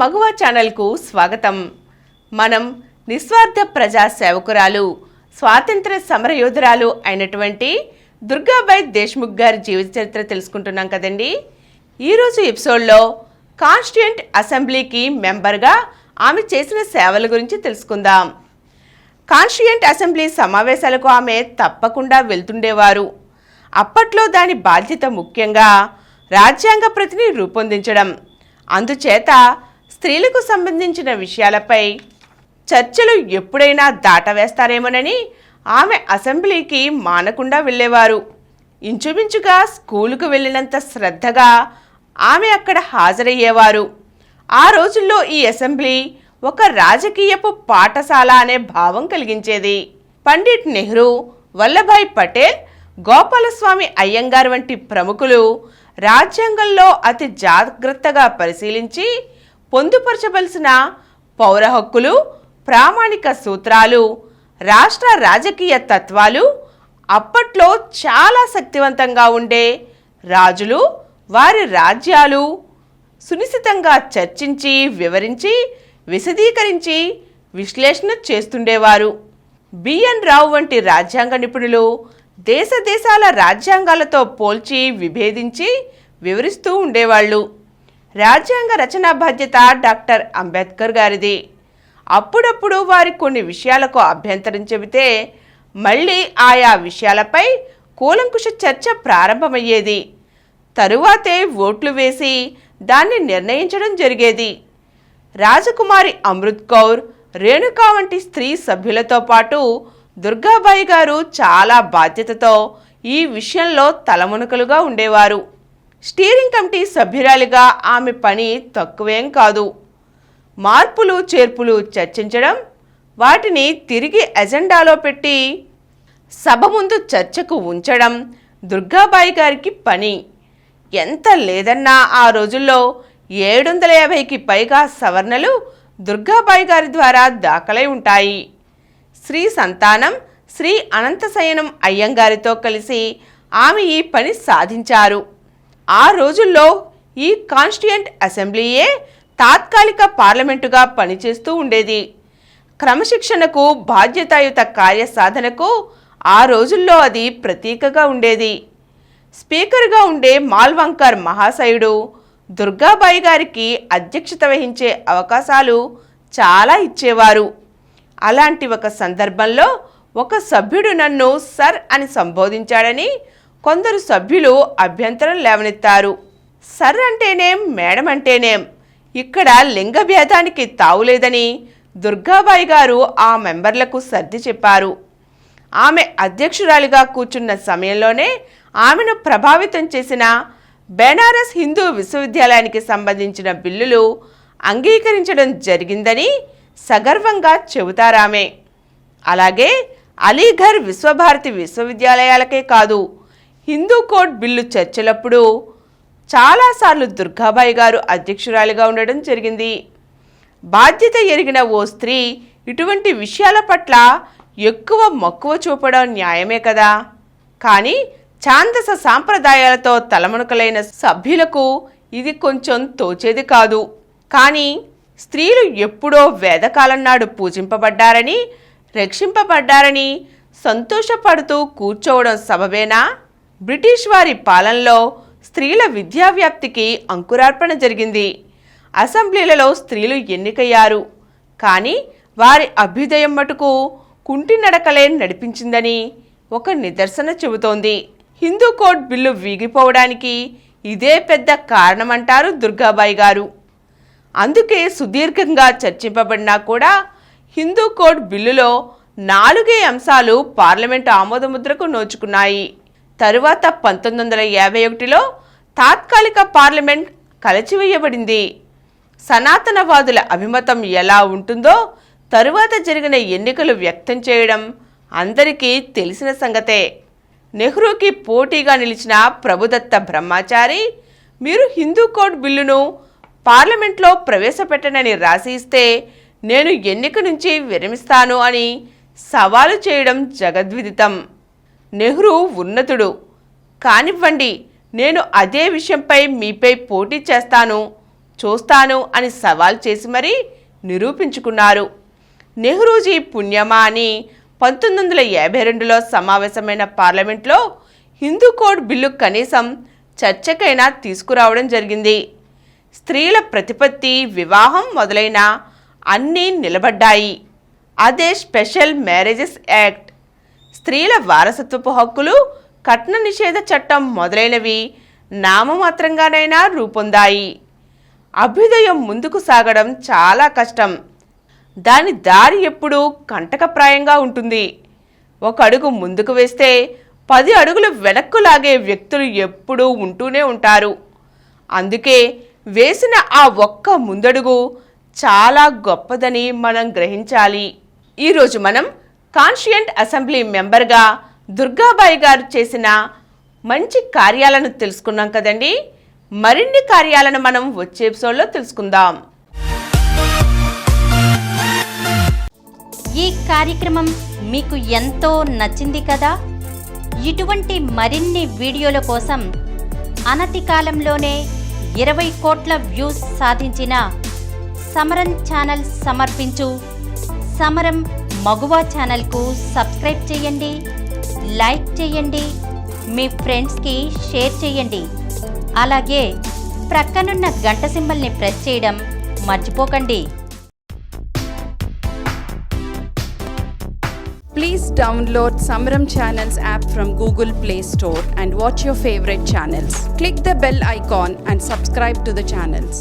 మగువ ఛానల్కు స్వాగతం. మనం నిస్వార్థ ప్రజా సేవకురాలు, స్వాతంత్ర సమరయోధురాలు అయినటువంటి దుర్గాబాయి దేశ్ముఖ్ గారి జీవిత చరిత్ర తెలుసుకుంటున్నాం కదండి. ఈరోజు ఎపిసోడ్లో కాన్స్టిట్యూయెంట్ అసెంబ్లీకి మెంబర్గా ఆమె చేసిన సేవల గురించి తెలుసుకుందాం. కాన్స్టిట్యూయెంట్ అసెంబ్లీ సమావేశాలకు ఆమె తప్పకుండా వెళ్తుండేవారు. అప్పట్లో దాని బాధ్యత ముఖ్యంగా రాజ్యాంగ ప్రతిని రూపొందించడం. అందుచేత స్త్రీలకు సంబంధించిన విషయాలపై చర్చలు ఎప్పుడైనా దాటవేస్తారేమోనని ఆమె అసెంబ్లీకి మానకుండా వెళ్ళేవారు. ఇంచుమించుగా స్కూలుకు వెళ్ళినంత శ్రద్ధగా ఆమె అక్కడ హాజరయ్యేవారు. ఆ రోజుల్లో ఈ అసెంబ్లీ ఒక రాజకీయపు పాఠశాల అనే భావం కలిగించేది. పండిట్ నెహ్రూ, వల్లభాయ్ పటేల్, గోపాలస్వామి అయ్యంగార్ వంటి ప్రముఖులు రాజ్యాంగంలో అతి జాగ్రత్తగా పరిశీలించి పొందుపరచవలసిన పౌర హక్కులు, ప్రామాణిక సూత్రాలు, రాష్ట్ర రాజకీయ తత్వాలు అప్పట్లో చాలా శక్తివంతంగా ఉండే రాజులు వారి రాజ్యాలు సునిశితంగా చర్చించి, వివరించి, విశదీకరించి విశ్లేషణ చేస్తుండేవారు. బిఎన్ రావు వంటి రాజ్యాంగ నిపుణులు దేశ దేశాల రాజ్యాంగాలతో పోల్చి, విభేదించి వివరిస్తూ ఉండేవాళ్ళు. రాజ్యాంగ రచనా బాధ్యత డాక్టర్ అంబేద్కర్ గారిది. అప్పుడప్పుడు వారి కొన్ని విషయాలకు అభ్యంతరం చెబితే మళ్ళీ ఆయా విషయాలపై కూలంకుష చర్చ ప్రారంభమయ్యేది. తరువాతే ఓట్లు వేసి దాన్ని నిర్ణయించడం జరిగేది. రాజకుమారి అమృత్ కౌర్, రేణుకా వంటి స్త్రీ సభ్యులతో పాటు దుర్గాబాయి గారు చాలా బాధ్యతతో ఈ విషయంలో తలమునకలుగా ఉండేవారు. స్టీరింగ్ కమిటీ సభ్యురాలిగా ఆమె పని తక్కువేం కాదు. మార్పులు చేర్పులు చర్చించడం, వాటిని తిరిగి ఎజెండాలో పెట్టి సభ ముందు చర్చకు ఉంచడం దుర్గాబాయి గారికి పని. ఎంత లేదన్నా ఆ రోజుల్లో 750కి పైగా సవరణలు దుర్గాబాయి గారి ద్వారా దాఖలై ఉంటాయి. శ్రీ సంతానం, శ్రీ అనంతశయనం అయ్యంగారితో కలిసి ఆమె ఈ పని సాధించారు. ఆ రోజుల్లో ఈ కాన్స్టిట్యూయెంట్ అసెంబ్లీయే తాత్కాలిక పార్లమెంటుగా పనిచేస్తూ ఉండేది. క్రమశిక్షణకు, బాధ్యతాయుత కార్యసాధనకు ఆ రోజుల్లో అది ప్రతీకగా ఉండేది. స్పీకర్గా ఉండే మాల్వంకర్ మహాశయుడు దుర్గాబాయి గారికి అధ్యక్షత వహించే అవకాశాలు చాలా ఇచ్చేవారు. అలాంటి ఒక సందర్భంలో ఒక సభ్యుడు నన్ను సర్ అని సంబోధించాడని కొందరు సభ్యులు అభ్యంతరం లేవనెత్తారు. సర్ అంటేనేం, మేడం అంటేనేం, ఇక్కడ లింగ భేదానికి తావులేదని దుర్గాబాయి గారు ఆ మెంబర్లకు సర్ది చెప్పారు. ఆమె అధ్యక్షురాలిగా కూర్చున్న సమయంలోనే ఆమెను ప్రభావితం చేసిన బెనారస్ హిందూ విశ్వవిద్యాలయానికి సంబంధించిన బిల్లులు అంగీకరించడం జరిగిందని సగర్వంగా చెబుతారామే. అలాగే అలీఘర్, విశ్వభారతి విశ్వవిద్యాలయాలకే కాదు, హిందూ కోడ్ బిల్లు చర్చలప్పుడు చాలాసార్లు దుర్గాబాయి గారు అధ్యక్షురాలిగా ఉండడం జరిగింది. బాధ్యత ఎరిగిన ఓ స్త్రీ ఇటువంటి విషయాల పట్ల ఎక్కువ మక్కువ చూపడం న్యాయమే కదా. కానీ ఛాందస సాంప్రదాయాలతో తలమునకలైన సభ్యులకు ఇది కొంచెం తోచేది కాదు. కానీ స్త్రీలు ఎప్పుడో వేదకాలం నాడు పూజింపబడ్డారని, రక్షింపబడ్డారని సంతోషపడుతూ కూర్చోవడం సబబేనా? బ్రిటిష్ వారి పాలనలో స్త్రీల విద్యావ్యాప్తికి అంకురార్పణ జరిగింది. అసెంబ్లీలలో స్త్రీలు ఎన్నికయ్యారు. కానీ వారి అభ్యుదయం మటుకు కుంటి నడకలే నడిపించిందని ఒక నిదర్శన చెబుతోంది. హిందూ కోడ్ బిల్లు వీగిపోవడానికి ఇదే పెద్ద కారణమంటారు దుర్గాబాయి గారు. అందుకే సుదీర్ఘంగా చర్చింపబడినా కూడా హిందూ కోడ్ బిల్లులో 4 అంశాలు పార్లమెంటు ఆమోదముద్రకు నోచుకున్నాయి. తరువాత 1951లో తాత్కాలిక పార్లమెంట్ కలచివేయబడింది. సనాతనవాదుల అభిమతం ఎలా ఉంటుందో తరువాత జరిగిన ఎన్నికలు వ్యక్తం చేయడం అందరికీ తెలిసిన సంగతే. నెహ్రూకి పోటీగా నిలిచిన ప్రభుదత్త బ్రహ్మచారి, మీరు హిందూ కోడ్ బిల్లును పార్లమెంట్లో ప్రవేశపెట్టనని రాసి ఇస్తే నేను ఎన్నిక నుంచి విరమిస్తాను అని సవాలు చేయడం జగద్విదితం. నెహ్రూ ఉన్నతుడు, కానివ్వండి, నేను అదే విషయంపై మీపై పోటీ చేస్తాను, చూస్తాను అని సవాల్ చేసి మరీ నిరూపించుకున్నారు. నెహ్రూజీ పుణ్యమా అని 1952లో సమావేశమైన పార్లమెంట్లో హిందూ కోడ్ బిల్లు కనీసం చర్చకైనా తీసుకురావడం జరిగింది. స్త్రీల ప్రతిపత్తి, వివాహం మొదలైన అన్నీ నిలబడ్డాయి. అదే స్పెషల్ మ్యారేజెస్ యాక్ట్, స్త్రీల వారసత్వపు హక్కులు, కట్న నిషేధ చట్టం మొదలైనవి నామమాత్రంగానైనా రూపొందాయి. అభ్యుదయం ముందుకు సాగడం చాలా కష్టం. దాని దారి ఎప్పుడూ కంటకప్రాయంగా ఉంటుంది. ఒక అడుగు ముందుకు వేస్తే 10 అడుగులు వెనక్కు లాగే వ్యక్తులు ఎప్పుడూ ఉంటూనే ఉంటారు. అందుకే వేసిన ఆ ఒక్క ముందడుగు చాలా గొప్పదని మనం గ్రహించాలి. ఈరోజు మనం కాన్స్టిట్యూయెంట్ అసెంబ్లీ మెంబర్గా దుర్గాబాయి గారు చేసిన మంచి కార్యాలను తెలుసుకున్నాం కదండి. మరిన్ని కార్యాలను మనం వచ్చే ఎపిసోడ్లో తెలుసుకుందాం. ఈ కార్యక్రమం మీకు ఎంతో నచ్చింది కదా. ఇటువంటి మరిన్ని వీడియోల కోసం అనతి కాలంలోనే 20 కోట్ల వ్యూస్ సాధించిన సమరం ఛానల్ సమర్పించు సమరం మగువా ఛానల్కు సబ్స్క్రైబ్ చేయండి, లైక్ చేయండి, మీ ఫ్రెండ్స్కి షేర్ చేయండి. అలాగే ప్రక్కనున్న గంట సింబల్ని ప్రెస్ చేయడం మర్చిపోకండి. Please download Samaram Channels app from Google Play Store and watch your favorite channels. Click the bell icon and subscribe to the channels.